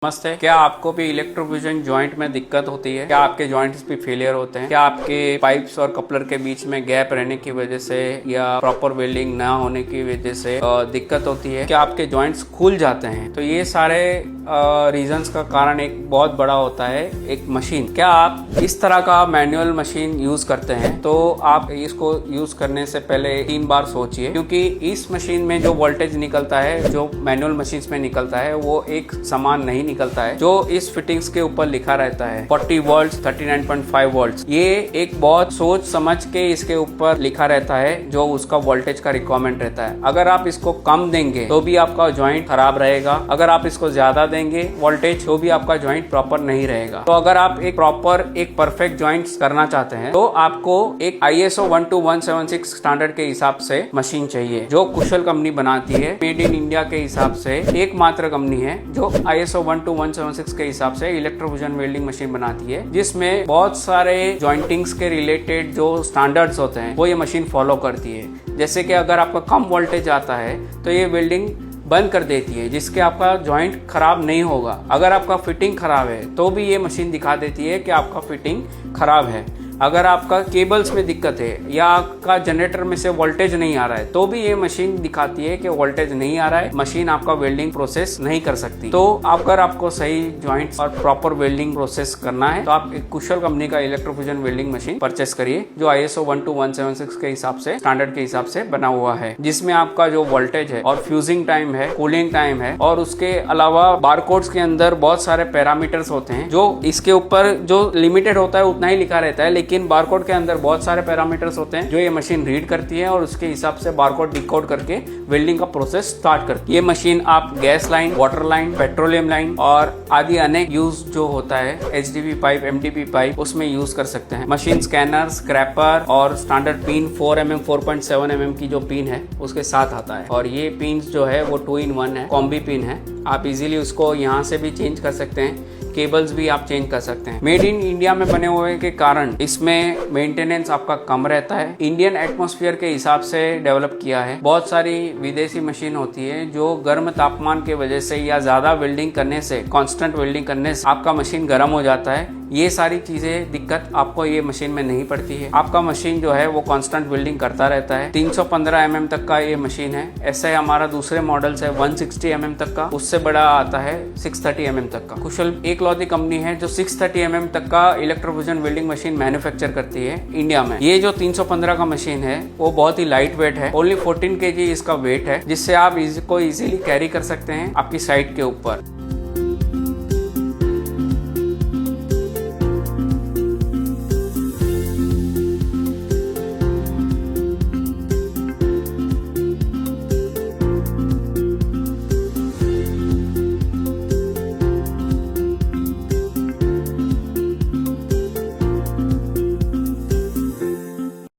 नमस्ते। क्या आपको भी इलेक्ट्रोफ्यूजन जॉइंट में दिक्कत होती है? क्या आपके जॉइंट्स भी फेलियर होते हैं? क्या आपके पाइप्स और कपलर के बीच में गैप रहने की वजह से या प्रॉपर वेल्डिंग ना होने की वजह से दिक्कत होती है? क्या आपके जॉइंट्स खुल जाते हैं? तो ये सारे रीजंस का कारण एक बहुत बड़ा होता है एक मशीन। क्या आप इस तरह का मैनुअल मशीन यूज करते हैं तो आप इसको यूज करने से पहले 3 बार सोचिए, क्योंकि इस मशीन में जो वोल्टेज निकलता है, जो मैनुअल मशीन में निकलता है, वो एक समान नहीं निकलता है। जो इस फिटिंग्स के ऊपर लिखा रहता है 40 वोल्ट 39.5 वोल्ट, ये एक बहुत सोच समझ के इसके ऊपर लिखा रहता है जो उसका वोल्टेज का रिक्वायरमेंट रहता है। अगर आप इसको कम देंगे तो भी आपका जॉइंट खराब रहेगा, अगर आप इसको ज्यादा देंगे वोल्टेज तो भी आपका जॉइंट प्रॉपर नहीं रहेगा। तो अगर आप एक परफेक्ट जॉइंट करना चाहते हैं तो आपको एक ISO 12176 स्टैंडर्ड के हिसाब से मशीन चाहिए, जो कुशल कंपनी बनाती है। मेड इन इंडिया के हिसाब से एकमात्र कंपनी है जो ISO 12176 के हिसाब से इलेक्ट्रोफ्यूजन वेल्डिंग मशीन बनाती है, जिसमें बहुत सारे जॉइंटिंग्स के रिलेटेड जो स्टैंडर्ड्स होते हैं वो ये मशीन फॉलो करती है। जैसे कि अगर आपका कम वोल्टेज आता है तो ये वेल्डिंग बंद कर देती है, जिसके आपका जॉइंट खराब नहीं होगा। अगर आपका फिटिंग खराब है तो भी ये मशीन दिखा देती है कि आपका फिटिंग खराब है। अगर आपका केबल्स में दिक्कत है या आपका जनरेटर में से वोल्टेज नहीं आ रहा है तो भी ये मशीन दिखाती है कि वोल्टेज नहीं आ रहा है, मशीन आपका वेल्डिंग प्रोसेस नहीं कर सकती। तो अगर आपको सही जॉइंट्स और प्रॉपर वेल्डिंग प्रोसेस करना है तो आप एक कुशल कंपनी का इलेक्ट्रोफ्यूजन वेल्डिंग मशीन परचेस करिए, जो ISO 12176 के हिसाब से स्टैंडर्ड के हिसाब से बना हुआ है, जिसमें आपका जो वोल्टेज है और फ्यूजिंग टाइम है, कूलिंग टाइम है, और उसके अलावा बारकोड्स के अंदर बहुत सारे पैरामीटर्स होते हैं जो इसके ऊपर जो लिमिटेड होता है उतना ही लिखा रहता है, लेकिन बारकोड के अंदर बहुत सारे पैरामीटर्स होते हैं जो ये मशीन रीड करती है और उसके हिसाब से बारकोड डिकोड करके वेल्डिंग का प्रोसेस स्टार्ट करती है। ये मशीन आप gas line, water line, petroleum line और आदि अनेक यूज जो होता है HDPE पाइप, MDPE पाइप, उसमें यूज कर सकते हैं। मशीन स्कैनर, स्क्रैपर और स्टैंडर्ड पिन 4mm 4.7mm की जो पिन है उसके साथ आता है, और ये पिन जो है वो 2-in-1 है, कॉम्बी पिन है। आप इजीली उसको यहाँ से भी चेंज कर सकते हैं, केबल्स भी आप चेंज कर सकते हैं। मेड इन इंडिया में बने हुए के कारण इसमें मेंटेनेंस आपका कम रहता है। इंडियन एटमॉस्फेयर के हिसाब से डेवलप किया है। बहुत सारी विदेशी मशीन होती है जो गर्म तापमान के वजह से या ज्यादा वेल्डिंग करने से, कांस्टेंट वेल्डिंग करने से आपका मशीन गर्म हो जाता है। ये सारी चीजें दिक्कत आपको ये मशीन में नहीं पड़ती है। आपका मशीन जो है वो कांस्टेंट वेल्डिंग करता रहता है। 315 mm तक का ये मशीन है। ऐसे हमारा दूसरे मॉडल्स है 160 mm तक का, उससे बड़ा आता है 630 mm तक का। कुशल एकलौती कंपनी है जो 630 mm तक का इलेक्ट्रोफ्यूजन वेल्डिंग मशीन मैन्युफैक्चर करती है इंडिया में। ये जो 315 का मशीन है वो बहुत ही लाइट वेट है, ओनली 14 kg इसका वेट है, जिससे आप इसको इजीली कैरी कर सकते हैं आपकी साइट के ऊपर।